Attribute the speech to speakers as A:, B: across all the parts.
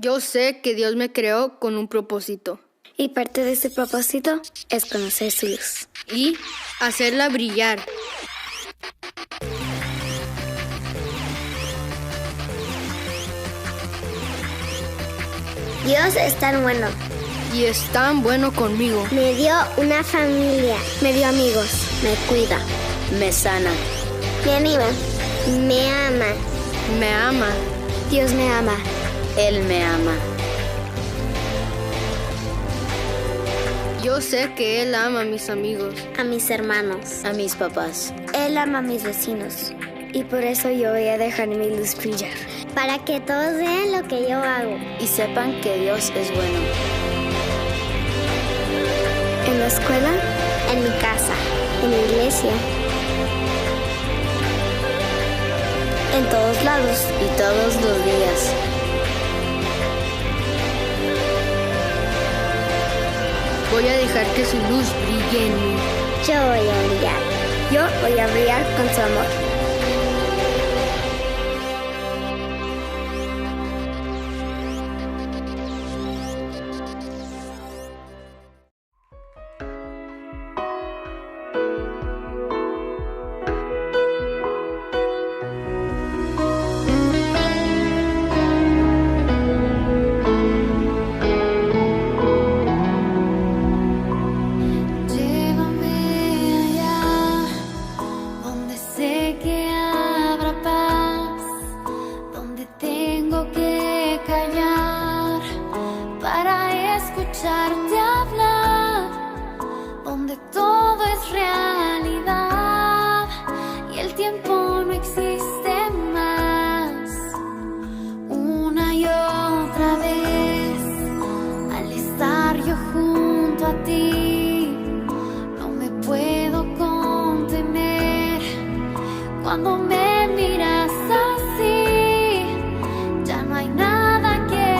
A: Yo sé que Dios me creó con un propósito.
B: Y parte de ese propósito es conocer su luz.
A: Y hacerla brillar.
B: Dios es tan bueno.
A: Y es tan bueno conmigo.
B: Me dio una familia. Me dio amigos. Me cuida.
C: Me sana.
B: Me anima. Me ama.
A: Me ama.
B: Dios me ama.
C: Él me ama.
A: Yo sé que Él ama a mis amigos.
B: A mis hermanos.
C: A mis papás.
B: Él ama a mis vecinos. Y por eso yo voy a dejar mi luz brillar. Para que todos vean lo que yo hago.
C: Y sepan que Dios es bueno.
B: En la escuela, en mi casa, en la iglesia, en todos lados
C: y todos los días.
A: Voy a dejar que su luz brille en mí.
B: Yo voy a brillar. Yo voy a brillar con su amor.
D: Escucharte hablar, donde todo es realidad y el tiempo no existe más. Una y otra vez, al estar yo junto a ti, no me puedo contener. Cuando me miras así, ya no hay nada que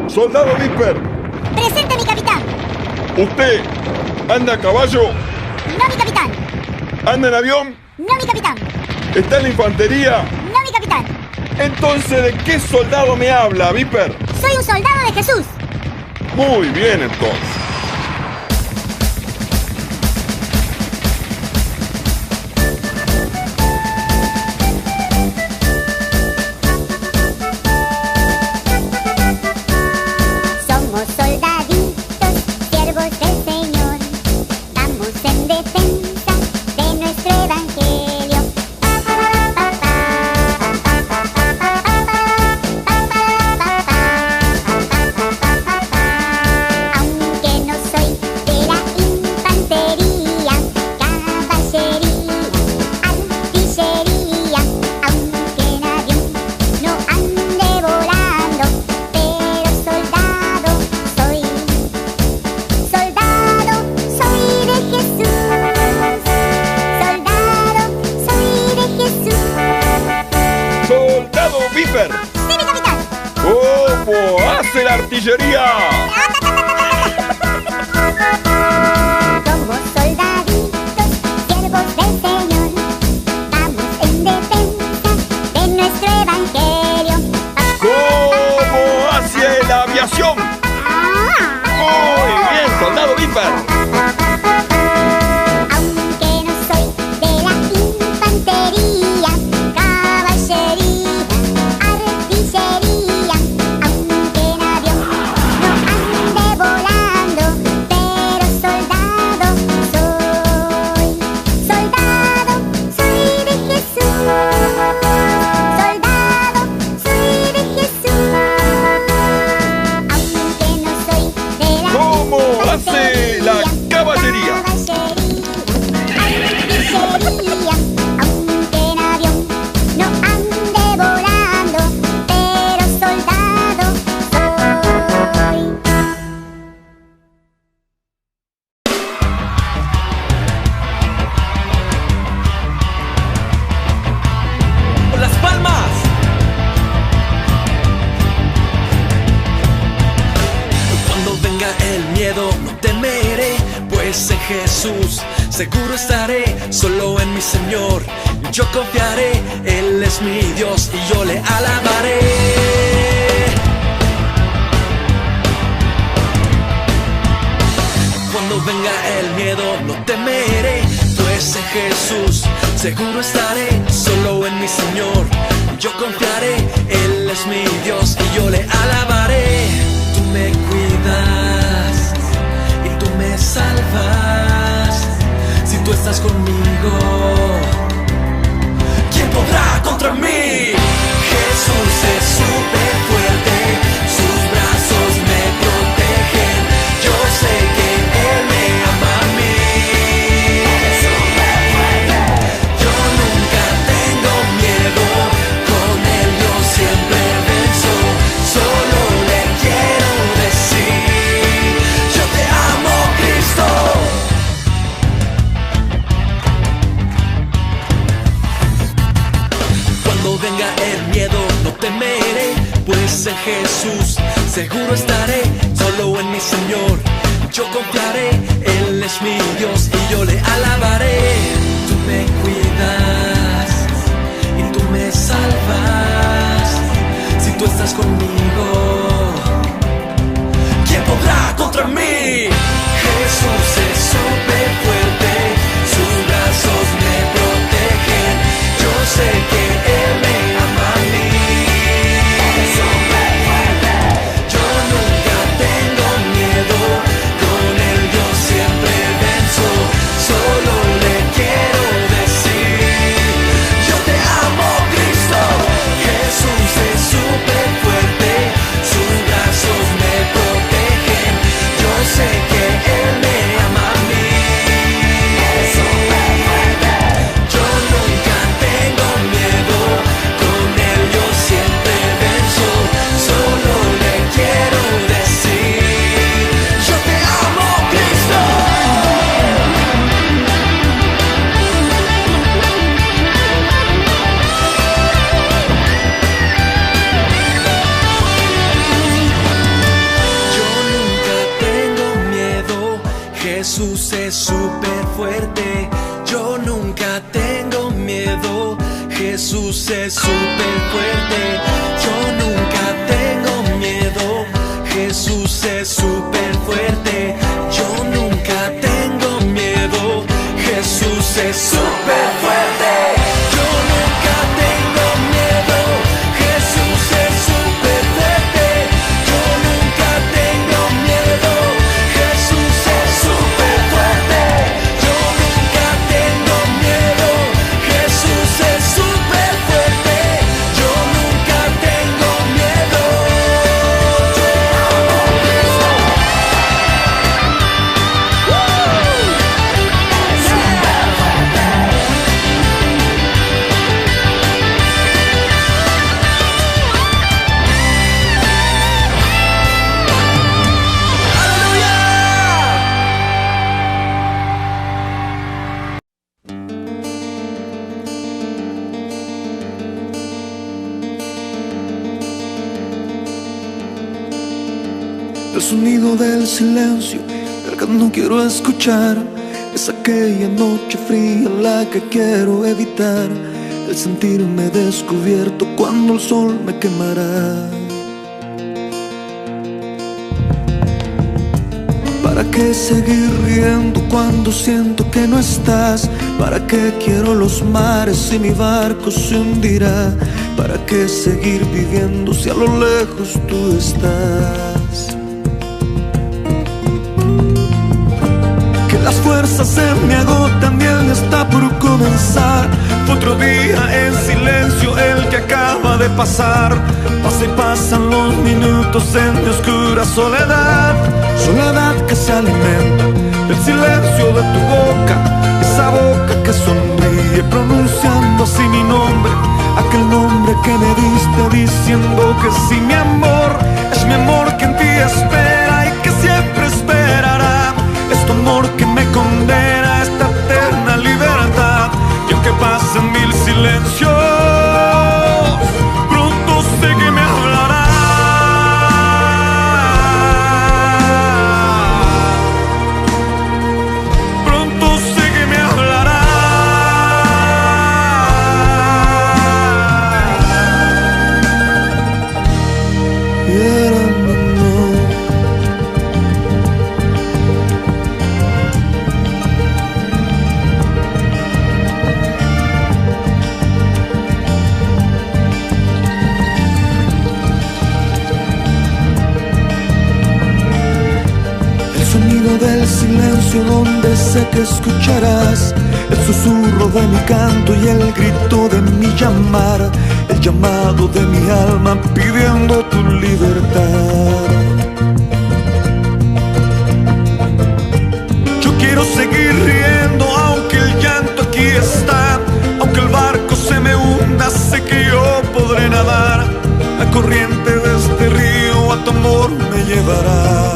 E: Soldado Viper.
B: Presente, mi capitán.
E: ¿Usted anda a caballo?
B: No, mi capitán.
E: ¿Anda en avión?
B: No, mi capitán.
E: ¿Está en la infantería?
B: No, mi capitán.
E: Entonces, ¿de qué soldado me habla, Viper?
B: Soy un soldado de Jesús.
E: Muy bien, entonces.
B: Somos soldaditos, siervos del Señor. Vamos en defensa de nuestro evangelio. Aunque no soy de la infantería, caballería, artillería, aunque en avión no ande volando, pero soldado soy de Jesús. Soldado soy de Jesús.
E: ¡Soldado Viper!
B: Sí, mi capitán.
E: ¿Cómo hace la artillería?
B: Somos soldaditos, siervos del Señor. Vamos en defensa de nuestro evangelio.
E: ¿Cómo hace la aviación? Muy bien, soldado Viper.
B: Aunque no soy de la infantería, caballería, artillería, aunque en avión no ande volando, pero soldado soy de Jesús. Soldado soy de Jesús. Aunque no soy de la
E: ¿Cómo hace la caballería?
B: Artillería, aunque en avión no ande volando, pero soldado soy.
F: ¡Las palmas! Cuando venga el miedo no temeré, pues en Jesús seguro estaré. Solo en mi Señor yo confiaré. Él es mi Dios y yo le alabaré. Cuando venga el miedo no temeré, pues en Jesús seguro estaré. Solo en mi Señor yo confiaré. Él es mi Dios y yo le alabaré. Tú me cuidas y tú me salvas. Si tú estás conmigo, ¿quién podrá contra mí? Jesús es súper fuerte, sus brazos me protegen. Yo sé que Él me ama a mí. Yo nunca tengo miedo, con Él yo siempre venzo. Solo le quiero decir, yo te amo, Cristo. Cuando venga el miedo no temeré, pues en Jesús seguro estaré. Solo en mi Señor yo confiaré. Él es mi Dios y yo le alabaré. Tú me cuidas y tú me salvas. Si tú estás conmigo, ¿quién podrá contra mí? Jesús es súper fuerte, sus brazos me protegen. Yo sé que Él me ama a mí. Yo nunca tengo miedo, con Él yo siempre venzo. Solo fuerte. Yo nunca tengo miedo, Jesús es súper fuerte. Yo nunca tengo miedo, Jesús es súper fuerte. Yo nunca tengo miedo, Jesús es súper fuerte. Yo nunca tengo miedo, Jesús es súper fuerte. Yo nunca tengo miedo, Jesús es súper fuerte. Yo nunca tengo miedo, Jesús es súper fuerte. Yo nunca tengo miedo.
G: El sonido del silencio, el que no quiero escuchar, es aquella noche fría la que quiero evitar. El sentirme descubierto cuando el sol me quemará. ¿Para qué seguir riendo cuando siento que no estás? ¿Para qué quiero los mares si mi barco se hundirá? ¿Para qué seguir viviendo si a lo lejos tú estás? Que las fuerzas se me agotan y el día está por comenzar. Fue otro día en silencio el que acaba de pasar. Pasa y pasan los minutos en mi oscura soledad. Soledad que se alimenta del silencio de tu boca, esa boca que sonríe pronunciando así mi nombre, aquel nombre que me diste diciendo que sí, mi amor. Es mi amor que en ti espera y que siempre esperará. Es tu amor que me condena a esta eterna libertad. Y aunque pasen mil silencios, pronto sé que me hablará. Del silencio donde sé que escucharás el susurro de mi canto y el grito de mi llamar, el llamado de mi alma pidiendo tu libertad. Yo quiero seguir riendo aunque el llanto aquí está, aunque el barco se me hunda, sé que yo podré nadar. La corriente de este río a tu amor me llevará.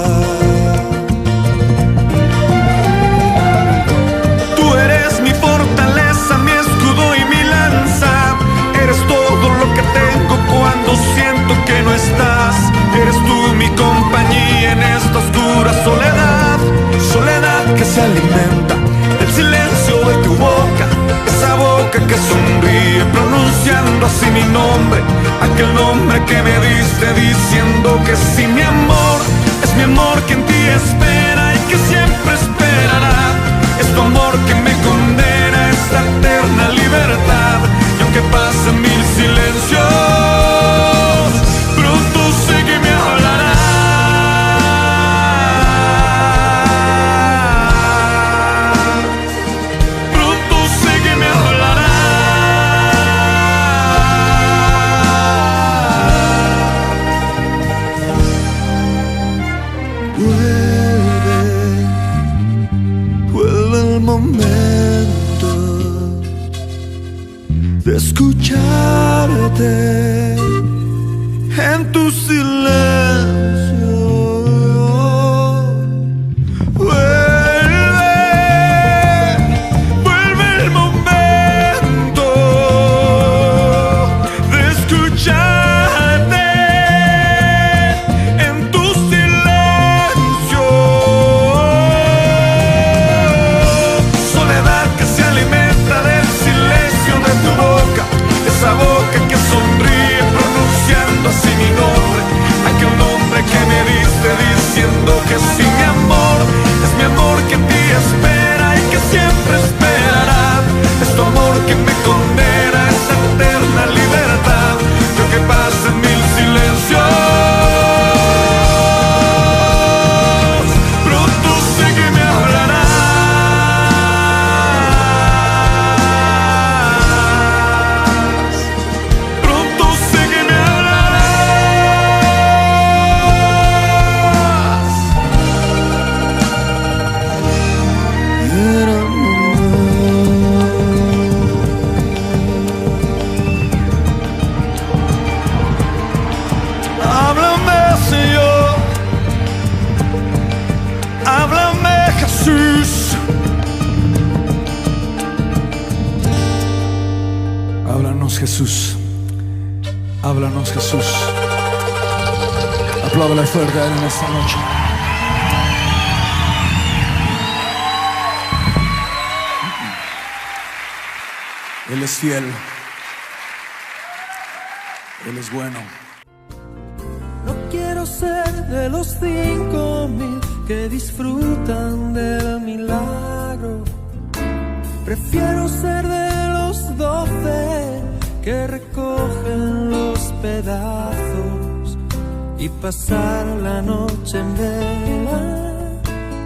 G: Cuando siento que no estás, eres tú mi compañía en esta oscura soledad. Soledad que se alimenta del silencio de tu boca, esa boca que sonríe pronunciando así mi nombre, aquel nombre que me diste diciendo que sí, mi amor. Es mi amor que en ti espera y que siempre esperará. Es tu amor que me condena a esta eterna libertad. Y aunque pasen mil silencios, pronto sé que me hablará. Pronto sé que me hablará. Vuelve el momento de escucharte en tu silencio. Vuelve el momento de escucharte en tu silencio. Jesús. Háblanos, Jesús. Apláudale fuerte a Él en esta noche. Él es fiel. Él es bueno.
F: No quiero ser de los 5,000 que disfrutan del milagro. Prefiero ser de los 12 que recogen los pedazos y pasar la noche en vela,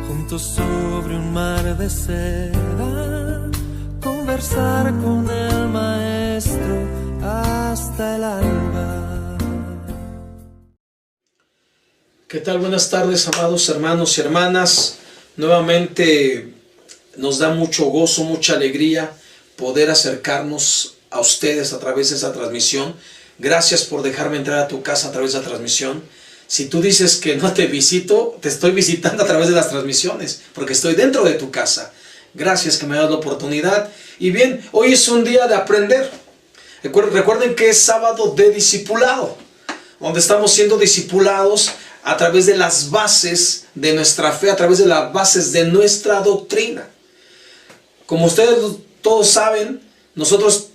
F: juntos sobre un mar de seda, conversar con el maestro hasta el alba.
H: ¿Qué tal? Buenas tardes, amados hermanos y hermanas. Nuevamente nos da mucho gozo, mucha alegría poder acercarnos a ustedes a través de esa transmisión. Gracias por dejarme entrar a tu casa a través de la transmisión. Si tú dices que no te visito, te estoy visitando a través de las transmisiones, porque estoy dentro de tu casa. Gracias que me das la oportunidad. Y bien, hoy es un día de aprender. Recuerden que es sábado de discipulado, donde estamos siendo discipulados a través de las bases de nuestra fe, a través de las bases de nuestra doctrina. Como ustedes todos saben, nosotros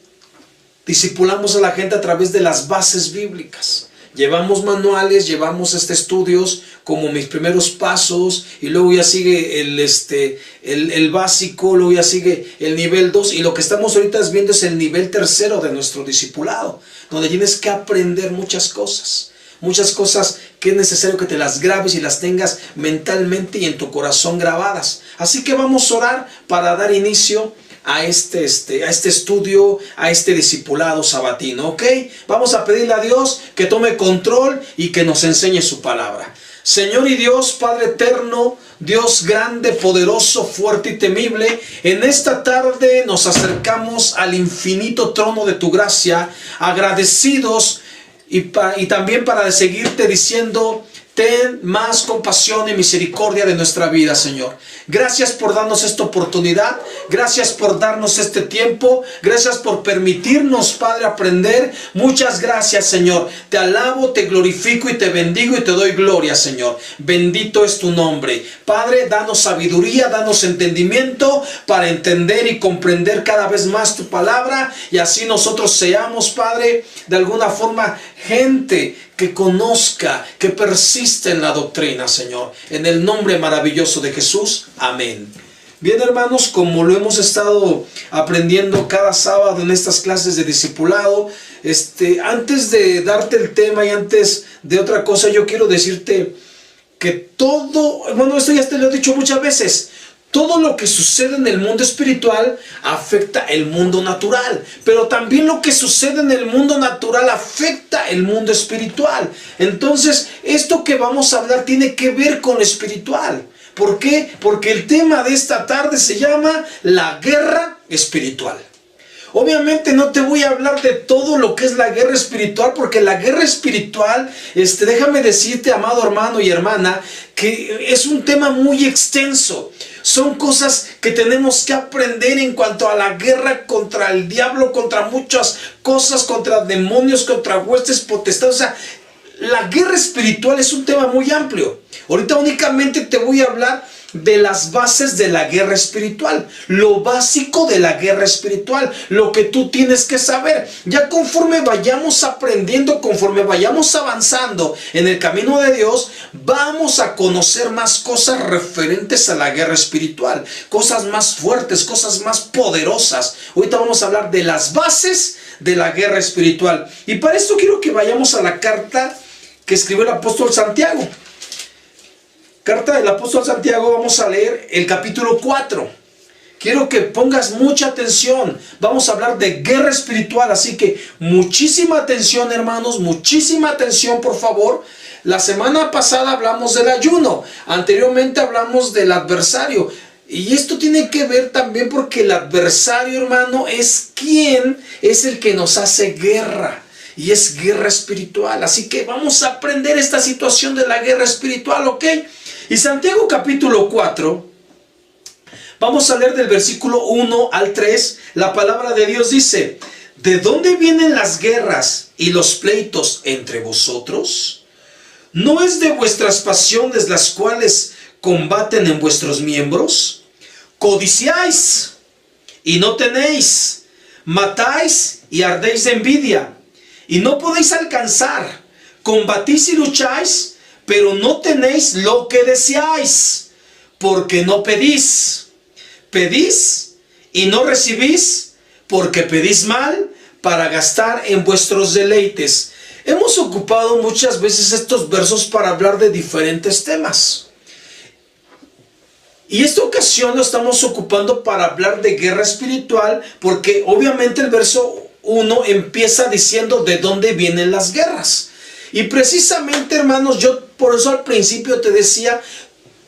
H: discipulamos a la gente a través de las bases bíblicas. Llevamos manuales, llevamos estudios como mis primeros pasos, y luego ya sigue el básico, luego ya sigue el nivel 2, y lo que estamos ahorita viendo es el nivel 3 de nuestro discipulado, donde tienes que aprender muchas cosas que es necesario que te las grabes y las tengas mentalmente y en tu corazón grabadas. Así que vamos a orar para dar inicio a este estudio, a este discipulado sabatino, ¿ok? Vamos a pedirle a Dios que tome control y que nos enseñe su palabra. Señor y Dios, Padre eterno, Dios grande, poderoso, fuerte y temible, en esta tarde nos acercamos al infinito trono de tu gracia, agradecidos y también para seguirte diciendo: ten más compasión y misericordia de nuestra vida, Señor. Gracias por darnos esta oportunidad. Gracias por darnos este tiempo. Gracias por permitirnos, Padre, aprender. Muchas gracias, Señor. Te alabo, te glorifico y te bendigo y te doy gloria, Señor. Bendito es tu nombre. Padre, danos sabiduría, danos entendimiento para entender y comprender cada vez más tu palabra. Y así nosotros seamos, Padre, de alguna forma gente que conozca, que persiste en la doctrina, Señor. En el nombre maravilloso de Jesús. Amén. Bien, hermanos, como lo hemos estado aprendiendo cada sábado en estas clases de discipulado, antes de darte el tema y antes de otra cosa, yo quiero decirte que todo, bueno, esto ya te lo he dicho muchas veces, todo lo que sucede en el mundo espiritual afecta el mundo natural, pero también lo que sucede en el mundo natural afecta el mundo espiritual. Entonces, esto que vamos a hablar tiene que ver con lo espiritual. ¿Por qué? Porque el tema de esta tarde se llama la guerra espiritual. Obviamente no te voy a hablar de todo lo que es la guerra espiritual, porque la guerra espiritual, déjame decirte, amado hermano y hermana, que es un tema muy extenso. Son cosas que tenemos que aprender en cuanto a la guerra contra el diablo, contra muchas cosas, contra demonios, contra huestes potestades. O sea, la guerra espiritual es un tema muy amplio. Ahorita únicamente te voy a hablar de las bases de la guerra espiritual, lo básico de la guerra espiritual, lo que tú tienes que saber. Ya conforme vayamos aprendiendo, conforme vayamos avanzando en el camino de Dios, vamos a conocer más cosas referentes a la guerra espiritual, cosas más fuertes, cosas más poderosas. Ahorita vamos a hablar de las bases de la guerra espiritual, y para esto quiero que vayamos a la carta que escribió el apóstol Santiago. Carta del apóstol Santiago, vamos a leer el capítulo 4. Quiero que pongas mucha atención. Vamos a hablar de guerra espiritual, así que muchísima atención, hermanos, muchísima atención, por favor. La semana pasada hablamos del ayuno, anteriormente hablamos del adversario. Y esto tiene que ver también porque el adversario, hermano, es quien es el que nos hace guerra. Y es guerra espiritual. Así que vamos a aprender esta situación de la guerra espiritual, ¿ok? Y Santiago capítulo 4, vamos a leer del versículo 1 al 3. La palabra de Dios dice: ¿de dónde vienen las guerras y los pleitos entre vosotros? ¿No es de vuestras pasiones las cuales combaten en vuestros miembros? Codiciáis y no tenéis, matáis y ardéis de envidia y no podéis alcanzar, combatís y lucháis, pero no tenéis lo que deseáis, porque no pedís. Pedís y no recibís, porque pedís mal para gastar en vuestros deleites. Hemos ocupado muchas veces estos versos para hablar de diferentes temas. Y esta ocasión lo estamos ocupando para hablar de guerra espiritual, porque obviamente el verso 1 empieza diciendo de dónde vienen las guerras. Y precisamente, hermanos, yo por eso al principio te decía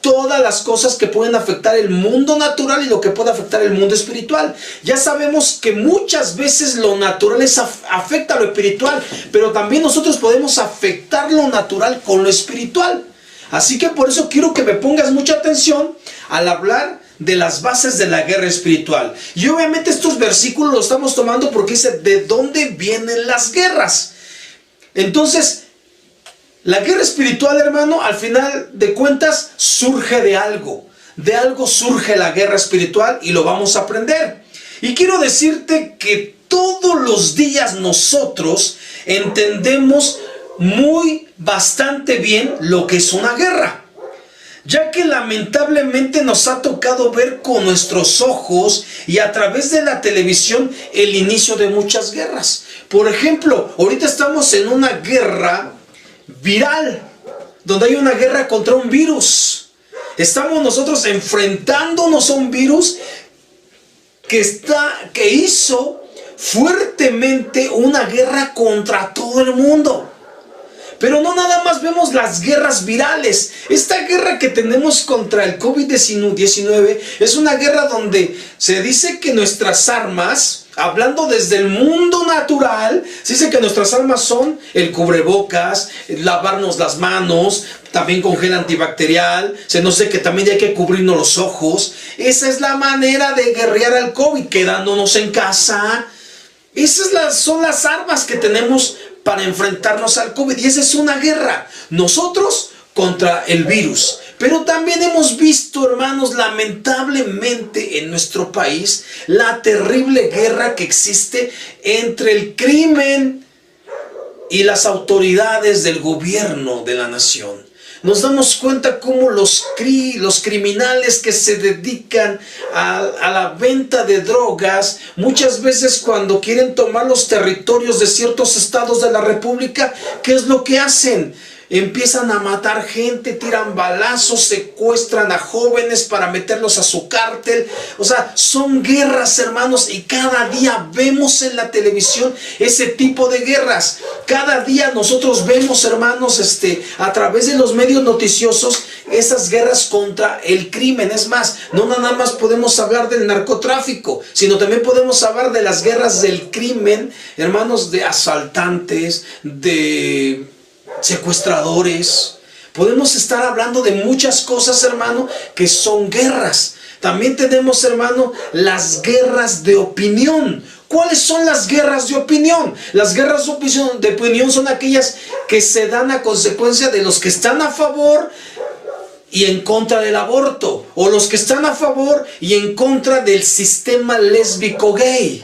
H: todas las cosas que pueden afectar el mundo natural y lo que puede afectar el mundo espiritual. Ya sabemos que muchas veces lo natural afecta a lo espiritual, pero también nosotros podemos afectar lo natural con lo espiritual. Así que por eso quiero que me pongas mucha atención al hablar de las bases de la guerra espiritual. Y obviamente estos versículos los estamos tomando porque dice de dónde vienen las guerras. Entonces, la guerra espiritual, hermano, al final de cuentas surge de algo. De algo surge la guerra espiritual y lo vamos a aprender. Y quiero decirte que todos los días nosotros entendemos bastante bien lo que es una guerra, ya que lamentablemente nos ha tocado ver con nuestros ojos y a través de la televisión el inicio de muchas guerras. Por ejemplo, ahorita estamos en una guerra viral, donde hay una guerra contra un virus. Estamos nosotros enfrentándonos a un virus que hizo fuertemente una guerra contra todo el mundo. Pero no nada más vemos las guerras virales. Esta guerra que tenemos contra el COVID-19 es una guerra donde se dice que nuestras armas, hablando desde el mundo natural, se dice que nuestras armas son el cubrebocas, lavarnos las manos, también con gel antibacterial, se nos dice que también hay que cubrirnos los ojos. Esa es la manera de guerrear al COVID, quedándonos en casa. Esas son las armas que tenemos para enfrentarnos al COVID, y esa es una guerra, nosotros contra el virus. Pero también hemos visto, hermanos, lamentablemente en nuestro país, la terrible guerra que existe entre el crimen y las autoridades del gobierno de la nación. Nos damos cuenta cómo los criminales que se dedican a la venta de drogas, muchas veces cuando quieren tomar los territorios de ciertos estados de la República, ¿qué es lo que hacen? Empiezan a matar gente, tiran balazos, secuestran a jóvenes para meterlos a su cártel. O sea, son guerras, hermanos, y cada día vemos en la televisión ese tipo de guerras. Cada día nosotros vemos, hermanos, a través de los medios noticiosos, esas guerras contra el crimen. Es más, no nada más podemos hablar del narcotráfico, sino también podemos hablar de las guerras del crimen, hermanos, de asaltantes, de secuestradores. Podemos estar hablando de muchas cosas, hermano, que son guerras. También tenemos, hermano, las guerras de opinión. ¿Cuáles son las guerras de opinión? Las guerras de opinión son aquellas que se dan a consecuencia de los que están a favor y en contra del aborto, o los que están a favor y en contra del sistema lésbico gay.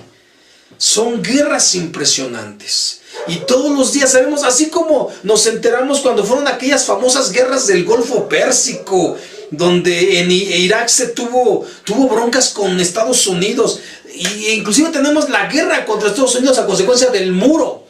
H: Son guerras impresionantes. Y todos los días sabemos, así como nos enteramos cuando fueron aquellas famosas guerras del Golfo Pérsico, donde en Irak se tuvo broncas con Estados Unidos, e inclusive tenemos la guerra contra Estados Unidos a consecuencia del muro.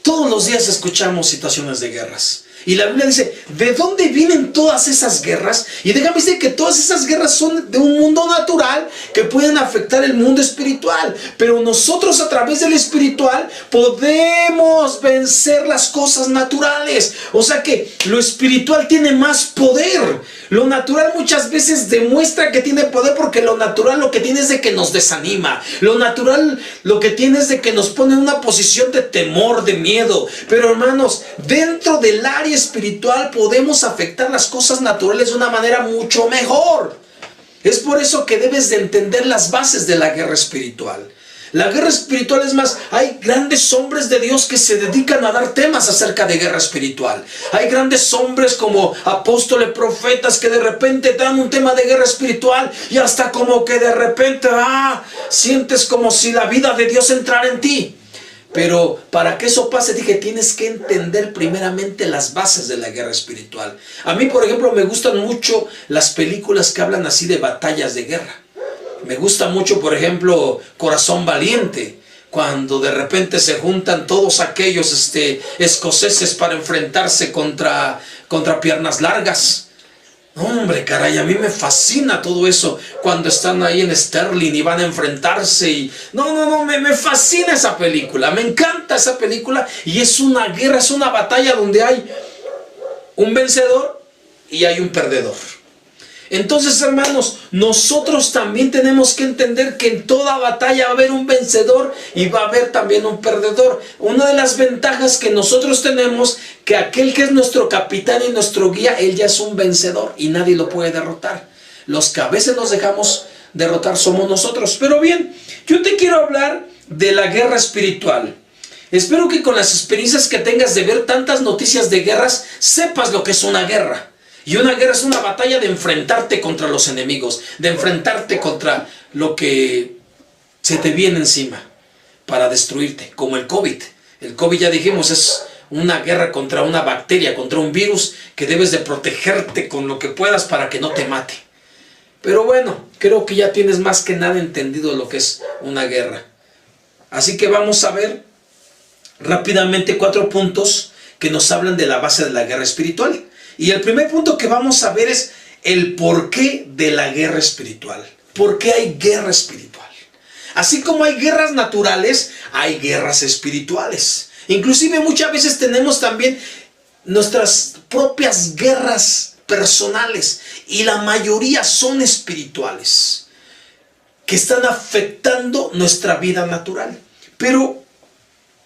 H: Todos los días escuchamos situaciones de guerras. Y la Biblia dice, ¿de dónde vienen todas esas guerras? Y déjame decir que todas esas guerras son de un mundo natural que pueden afectar el mundo espiritual. Pero nosotros a través del espiritual podemos vencer las cosas naturales. O sea que lo espiritual tiene más poder. Lo natural muchas veces demuestra que tiene poder porque lo natural lo que tiene es de que nos desanima. Lo natural lo que tiene es de que nos pone en una posición de temor, de miedo. Pero hermanos, dentro del área espiritual podemos afectar las cosas naturales de una manera mucho mejor. Es por eso que debes de entender las bases de la guerra espiritual. La guerra espiritual es más, hay grandes hombres de Dios que se dedican a dar temas acerca de guerra espiritual. Hay grandes hombres como apóstoles, profetas que de repente dan un tema de guerra espiritual y hasta como que de repente sientes como si la vida de Dios entrara en ti. Pero para que eso pase, dije, tienes que entender primeramente las bases de la guerra espiritual. A mí, por ejemplo, me gustan mucho las películas que hablan así de batallas de guerra. Me gusta mucho, por ejemplo, Corazón Valiente, cuando de repente se juntan todos aquellos escoceses para enfrentarse contra Piernas Largas. Hombre, caray, a mí me fascina todo eso, cuando están ahí en Sterling y van a enfrentarse y... me fascina esa película, me encanta esa película, y es una guerra, es una batalla donde hay un vencedor y hay un perdedor. Entonces, hermanos, nosotros también tenemos que entender que en toda batalla va a haber un vencedor y va a haber también un perdedor. Una de las ventajas que nosotros tenemos, que aquel que es nuestro capitán y nuestro guía, él ya es un vencedor y nadie lo puede derrotar. Los que a veces nos dejamos derrotar somos nosotros. Pero bien, yo te quiero hablar de la guerra espiritual. Espero que con las experiencias que tengas de ver tantas noticias de guerras, sepas lo que es una guerra. Y una guerra es una batalla de enfrentarte contra los enemigos, de enfrentarte contra lo que se te viene encima para destruirte, como el COVID. El COVID, ya dijimos, es una guerra contra una bacteria, contra un virus que debes de protegerte con lo que puedas para que no te mate. Pero bueno, creo que ya tienes más que nada entendido lo que es una guerra. Así que vamos a ver rápidamente 4 puntos que nos hablan de la base de la guerra espiritual. Y el primer punto que vamos a ver es el porqué de la guerra espiritual. ¿Por qué hay guerra espiritual? Así como hay guerras naturales, hay guerras espirituales. Inclusive muchas veces tenemos también nuestras propias guerras personales, y la mayoría son espirituales, que están afectando nuestra vida natural. Pero,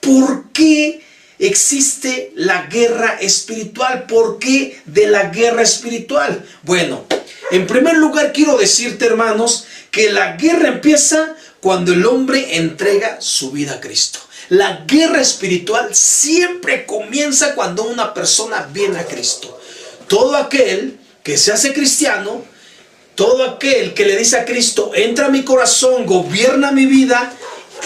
H: ¿por qué existe la guerra espiritual? ¿Por qué de la guerra espiritual? Bueno, en primer lugar quiero decirte, hermanos, que la guerra empieza cuando el hombre entrega su vida a Cristo. La guerra espiritual siempre comienza cuando una persona viene a Cristo. Todo aquel que se hace cristiano, todo aquel que le dice a Cristo, entra a mi corazón, gobierna mi vida,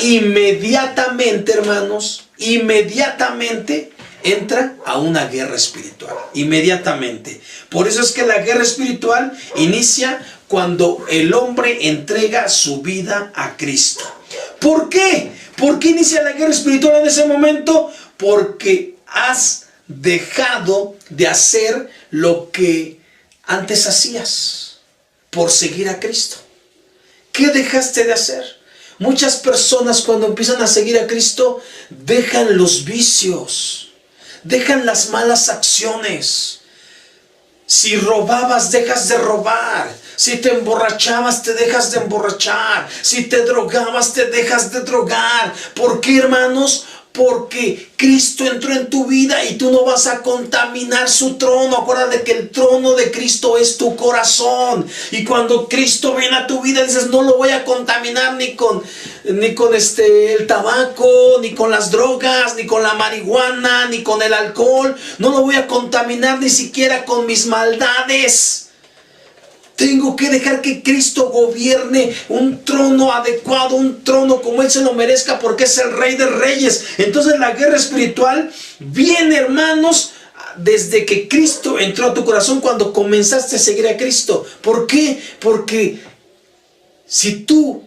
H: inmediatamente, hermanos, inmediatamente entra a una guerra espiritual. Inmediatamente. Por eso es que la guerra espiritual inicia cuando el hombre entrega su vida a Cristo. ¿Por qué? ¿Por qué inicia la guerra espiritual en ese momento? Porque has dejado de hacer lo que antes hacías por seguir a Cristo. ¿Qué dejaste de hacer? Muchas personas, cuando empiezan a seguir a Cristo, dejan los vicios, dejan las malas acciones. Si robabas, dejas de robar. Si te emborrachabas, te dejas de emborrachar. Si te drogabas, te dejas de drogar. ¿Por qué, hermanos? Porque Cristo entró en tu vida y tú no vas a contaminar su trono. Acuérdate que el trono de Cristo es tu corazón. Y cuando Cristo viene a tu vida, dices, no lo voy a contaminar ni con el tabaco, ni con las drogas, ni con la marihuana, ni con el alcohol. No lo voy a contaminar ni siquiera con mis maldades. Tengo que dejar que Cristo gobierne un trono adecuado, un trono como Él se lo merezca, porque es el Rey de Reyes. Entonces la guerra espiritual viene, hermanos, desde que Cristo entró a tu corazón, cuando comenzaste a seguir a Cristo. ¿Por qué? Porque si tú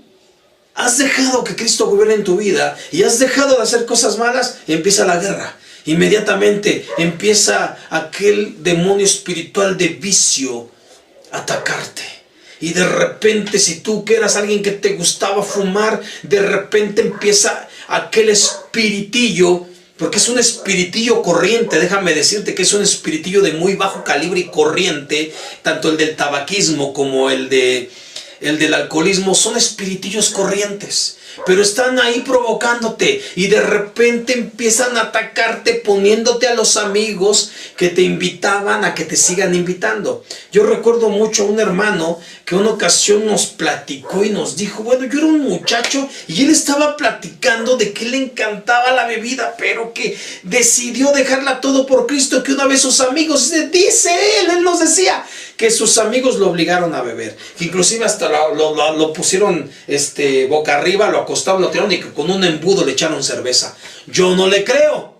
H: has dejado que Cristo gobierne en tu vida y has dejado de hacer cosas malas, empieza la guerra. Inmediatamente empieza aquel demonio espiritual de vicio atacarte. Y de repente, si tú que eras alguien que te gustaba fumar, de repente empieza aquel espiritillo, porque es un espiritillo corriente. Déjame decirte que es un espiritillo de muy bajo calibre y corriente. Tanto el del tabaquismo como el del alcoholismo son espiritillos corrientes. pero están ahí provocándote y de repente empiezan a atacarte poniéndote a los amigos que te invitaban a que te sigan invitando. Yo recuerdo mucho a un hermano que una ocasión nos platicó y nos dijo, bueno, yo era un muchacho y él estaba platicando de que le encantaba la bebida, pero que decidió dejarla todo por Cristo, que una vez sus amigos, dice él nos decía que sus amigos lo obligaron a beber, que inclusive hasta lo pusieron boca arriba, lo acostaron, lo tiraron y que con un embudo le echaron cerveza. Yo no le creo,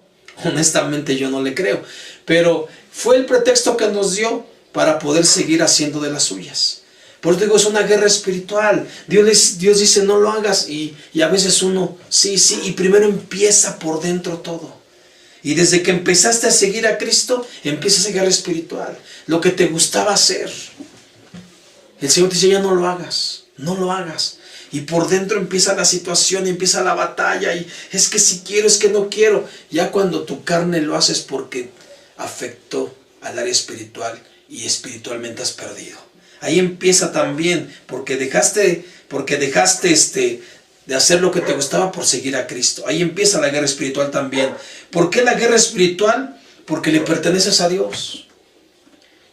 H: honestamente yo no le creo, pero fue el pretexto que nos dio para poder seguir haciendo de las suyas. Por eso digo, es una guerra espiritual. Dios dice no lo hagas y a veces uno, sí, y primero empieza por dentro todo. Y desde que empezaste a seguir a Cristo, empieza esa guerra espiritual. Lo que te gustaba hacer, el Señor te dice ya no lo hagas, no lo hagas. Y por dentro empieza la situación, empieza la batalla. Y es que si quiero, es que no quiero. Ya cuando tu carne lo haces porque afectó al área espiritual y espiritualmente has perdido. Ahí empieza también, porque dejaste de hacer lo que te gustaba por seguir a Cristo. Ahí empieza la guerra espiritual también. ¿Por qué la guerra espiritual? Porque le perteneces a Dios.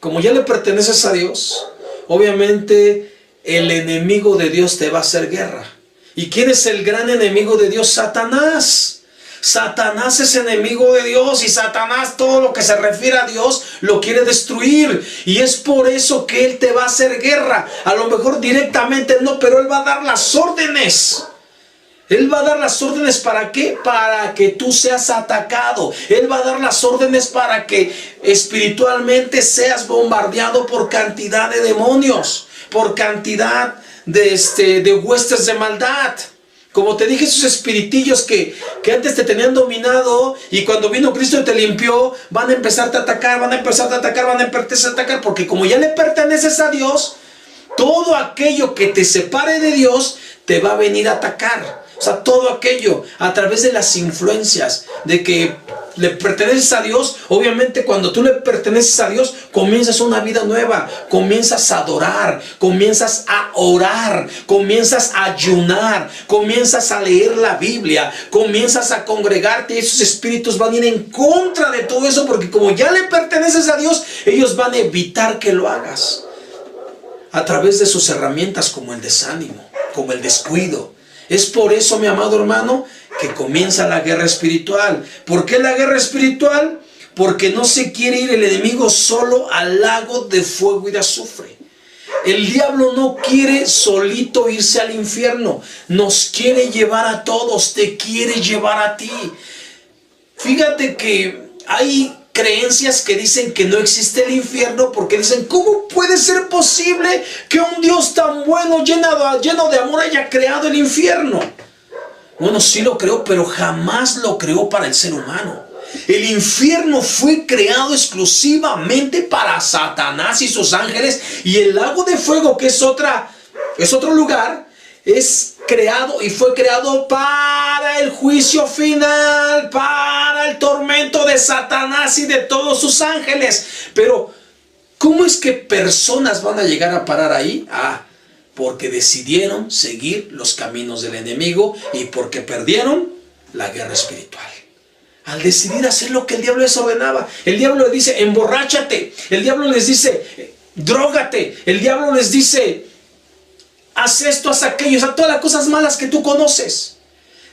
H: Como ya le perteneces a Dios, obviamente el enemigo de Dios te va a hacer guerra. ¿Y quién es el gran enemigo de Dios? Satanás. Satanás es enemigo de Dios y Satanás todo lo que se refiere a Dios lo quiere destruir. Y es por eso que él te va a hacer guerra. A lo mejor directamente no, pero él va a dar las órdenes. Él va a dar las órdenes ¿para qué? Para que tú seas atacado. Él va a dar las órdenes para que espiritualmente seas bombardeado por cantidad de demonios, por cantidad de huestes de maldad. Como te dije, esos espiritillos que antes te tenían dominado y cuando vino Cristo y te limpió, van a empezarte a atacar, van a empezarte a atacar, porque como ya le perteneces a Dios, todo aquello que te separe de Dios te va a venir a atacar. O sea, todo aquello a través de las influencias de que le perteneces a Dios. Obviamente cuando tú le perteneces a Dios, comienzas una vida nueva, comienzas a adorar, comienzas a orar, comienzas a ayunar, comienzas a leer la Biblia, comienzas a congregarte y esos espíritus van a ir en contra de todo eso porque como ya le perteneces a Dios, ellos van a evitar que lo hagas a través de sus herramientas como el desánimo, como el descuido. Es por eso, mi amado hermano, que comienza la guerra espiritual. ¿Por qué la guerra espiritual? Porque no se quiere ir el enemigo solo al lago de fuego y de azufre. El diablo no quiere solito irse al infierno. Nos quiere llevar a todos, te quiere llevar a ti. Fíjate que hay creencias que dicen que no existe el infierno porque dicen, ¿cómo puede ser posible que un Dios tan bueno, lleno de amor haya creado el infierno? Bueno, sí lo creó, pero jamás lo creó para el ser humano. El infierno fue creado exclusivamente para Satanás y sus ángeles, y el lago de fuego, que es otro lugar, es creado y fue creado para el juicio final, para el tormento de Satanás y de todos sus ángeles. Pero ¿cómo es que personas van a llegar a parar ahí? Porque decidieron seguir los caminos del enemigo y porque perdieron la guerra espiritual. Al decidir hacer lo que el diablo les ordenaba. El diablo les dice, emborráchate. El diablo les dice, drógate. El diablo les dice, haz esto, haz aquello, o sea, todas las cosas malas que tú conoces.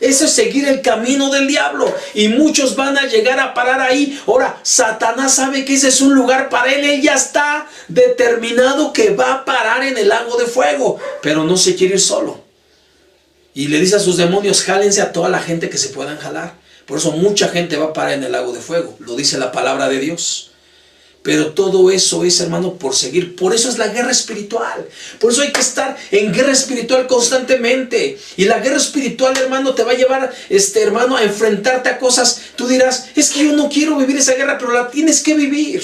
H: Eso es seguir el camino del diablo. Y muchos van a llegar a parar ahí. Ahora, Satanás sabe que ese es un lugar para él. Él ya está determinado que va a parar en el lago de fuego. Pero no se quiere ir solo. Y le dice a sus demonios, jálense a toda la gente que se puedan jalar. Por eso mucha gente va a parar en el lago de fuego. Lo dice la palabra de Dios. Pero todo eso es, hermano, por seguir. Por eso es la guerra espiritual. Por eso hay que estar en guerra espiritual constantemente. Y la guerra espiritual, hermano, te va a llevar, hermano, a enfrentarte a cosas. Tú dirás, es que yo no quiero vivir esa guerra, pero la tienes que vivir.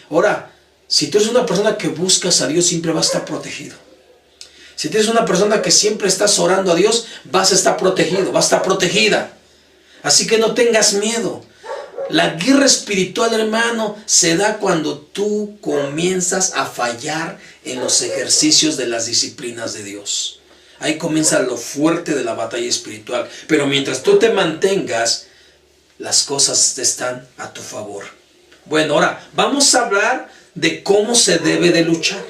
H: Ahora, si tú eres una persona que buscas a Dios, siempre vas a estar protegido. Si tú eres una persona que siempre estás orando a Dios, vas a estar protegido, vas a estar protegida. Así que no tengas miedo. La guerra espiritual, hermano, se da cuando tú comienzas a fallar en los ejercicios de las disciplinas de Dios. Ahí comienza lo fuerte de la batalla espiritual. Pero mientras tú te mantengas, las cosas están a tu favor. Bueno, ahora vamos a hablar de cómo se debe de luchar.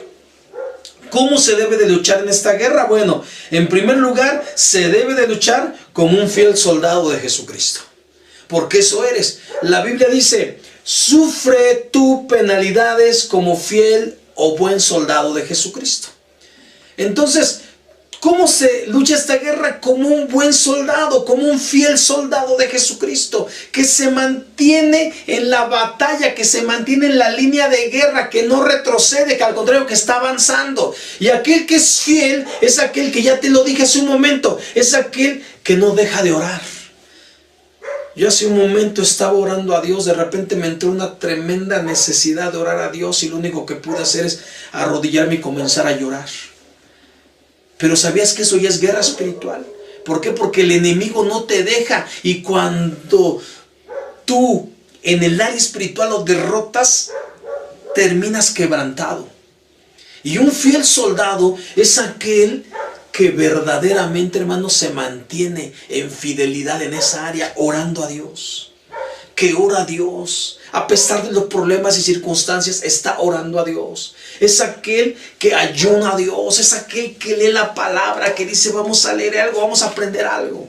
H: ¿Cómo se debe de luchar en esta guerra? Bueno, en primer lugar, se debe de luchar como un fiel soldado de Jesucristo. Porque eso eres. La Biblia dice, sufre tus penalidades como fiel o buen soldado de Jesucristo. Entonces, ¿cómo se lucha esta guerra? Como un buen soldado, como un fiel soldado de Jesucristo, que se mantiene en la batalla, que se mantiene en la línea de guerra, que no retrocede, que al contrario que está avanzando. Y aquel que es fiel es aquel que, ya te lo dije hace un momento, es aquel que no deja de orar. Yo hace un momento estaba orando a Dios, de repente me entró una tremenda necesidad de orar a Dios y lo único que pude hacer es arrodillarme y comenzar a llorar. Pero ¿sabías que eso ya es guerra espiritual? ¿Por qué? Porque el enemigo no te deja. Y cuando tú en el área espiritual lo derrotas, terminas quebrantado. Y un fiel soldado es aquel que verdaderamente, hermano, se mantiene en fidelidad en esa área, orando a Dios. Que ora a Dios. A pesar de los problemas y circunstancias, está orando a Dios. Es aquel que ayuna a Dios. Es aquel que lee la palabra, que dice, vamos a leer algo, vamos a aprender algo.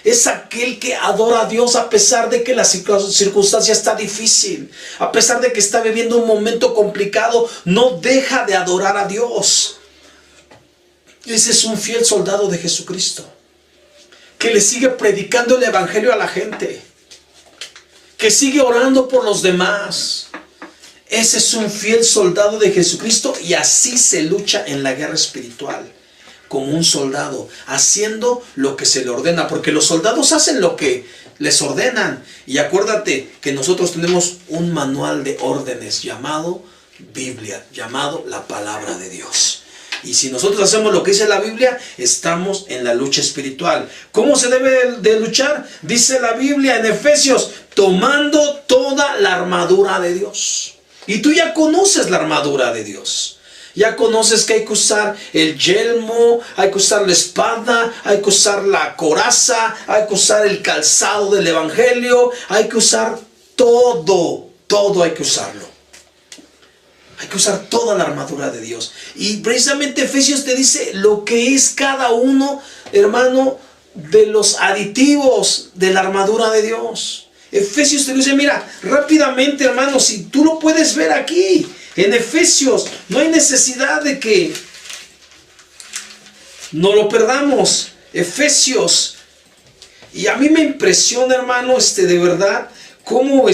H: Es aquel que adora a Dios a pesar de que la circunstancia está difícil. A pesar de que está viviendo un momento complicado, no deja de adorar a Dios. Ese es un fiel soldado de Jesucristo, que le sigue predicando el evangelio a la gente, que sigue orando por los demás. Ese es un fiel soldado de Jesucristo, y así se lucha en la guerra espiritual, como un soldado, haciendo lo que se le ordena, porque los soldados hacen lo que les ordenan. Y acuérdate que nosotros tenemos un manual de órdenes llamado Biblia, llamado la palabra de Dios. Y si nosotros hacemos lo que dice la Biblia, estamos en la lucha espiritual. ¿Cómo se debe de luchar? Dice la Biblia en Efesios, tomando toda la armadura de Dios. Y tú ya conoces la armadura de Dios. Ya conoces que hay que usar el yelmo, hay que usar la espada, hay que usar la coraza, hay que usar el calzado del evangelio, hay que usar todo hay que usarlo. Hay que usar toda la armadura de Dios. Y precisamente Efesios te dice lo que es cada uno, hermano, de los aditivos de la armadura de Dios. Efesios te dice, mira, rápidamente, hermano, si tú lo puedes ver aquí, en Efesios, no hay necesidad de que no lo perdamos. Efesios. Y a mí me impresiona, hermano, de verdad, cómo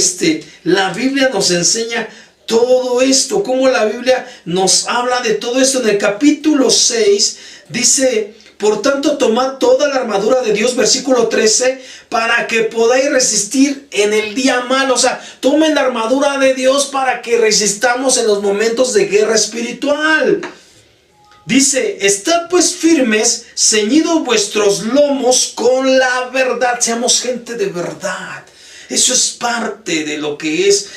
H: la Biblia nos enseña todo esto, cómo la Biblia nos habla de todo esto. En el capítulo 6 dice, por tanto tomad toda la armadura de Dios, versículo 13, para que podáis resistir en el día malo. O sea, tomen la armadura de Dios para que resistamos en los momentos de guerra espiritual. Dice, estad pues firmes, ceñidos vuestros lomos con la verdad. Seamos gente de verdad. Eso es parte de lo que es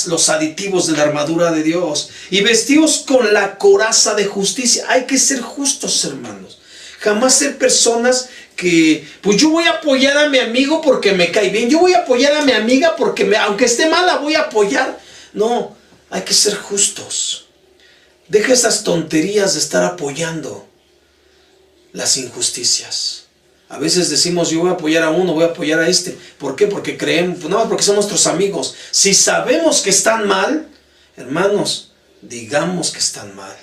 H: los aditivos de la armadura de Dios. Y vestidos con la coraza de justicia. Hay que ser justos, hermanos. Jamás ser personas que, pues yo voy a apoyar a mi amigo porque me cae bien. Yo voy a apoyar a mi amiga porque aunque esté mal, la voy a apoyar. No, hay que ser justos. Deja esas tonterías de estar apoyando las injusticias. A veces decimos, yo voy a apoyar a uno, voy a apoyar a este. ¿Por qué? Porque creemos, no, porque son nuestros amigos. Si sabemos que están mal, hermanos, digamos que están mal.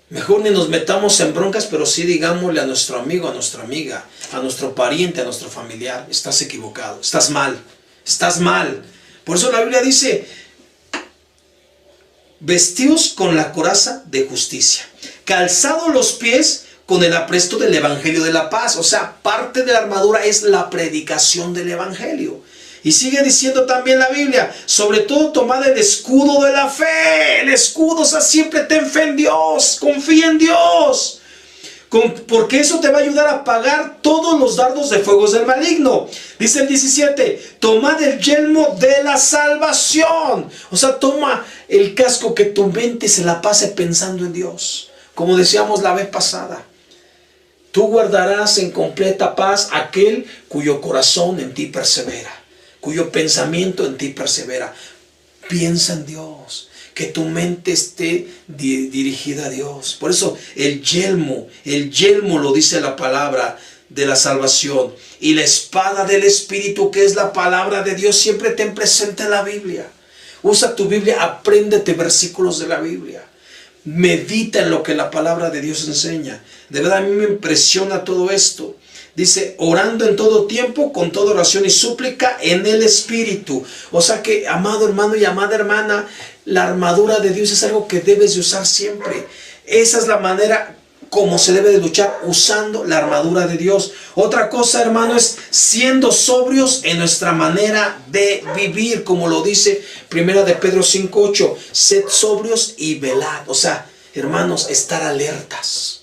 H: Mejor ni nos metamos en broncas, pero sí digámosle a nuestro amigo, a nuestra amiga, a nuestro pariente, a nuestro familiar, estás equivocado, estás mal, estás mal. Por eso la Biblia dice, vestidos con la coraza de justicia, calzados los pies con el apresto del evangelio de la paz. O sea, parte de la armadura es la predicación del evangelio. Y sigue diciendo también la Biblia, sobre todo tomad el escudo de la fe. El escudo, o sea, siempre ten fe en Dios, confía en Dios. Porque eso te va a ayudar a apagar todos los dardos de fuegos del maligno. Dice el 17, tomad el yelmo de la salvación. O sea, toma el casco, que tu mente se la pase pensando en Dios. Como decíamos la vez pasada, Tú guardarás en completa paz aquel cuyo corazón en ti persevera, cuyo pensamiento en ti persevera. Piensa en Dios, que tu mente esté dirigida a Dios. Por eso el yelmo lo dice la palabra de la salvación. Y la espada del Espíritu, que es la palabra de Dios, siempre ten presente en la Biblia. Usa tu Biblia, apréndete versículos de la Biblia. Medita en lo que la palabra de Dios enseña. De verdad a mí me impresiona todo esto. Dice, orando en todo tiempo, con toda oración y súplica en el Espíritu. O sea que, amado hermano y amada hermana, la armadura de Dios es algo que debes de usar siempre. Esa es la manera como se debe de luchar, usando la armadura de Dios. Otra cosa, hermano, es siendo sobrios en nuestra manera de vivir, como lo dice 1 de Pedro 5:8. Sed sobrios y velad. O sea, hermanos, estar alertas,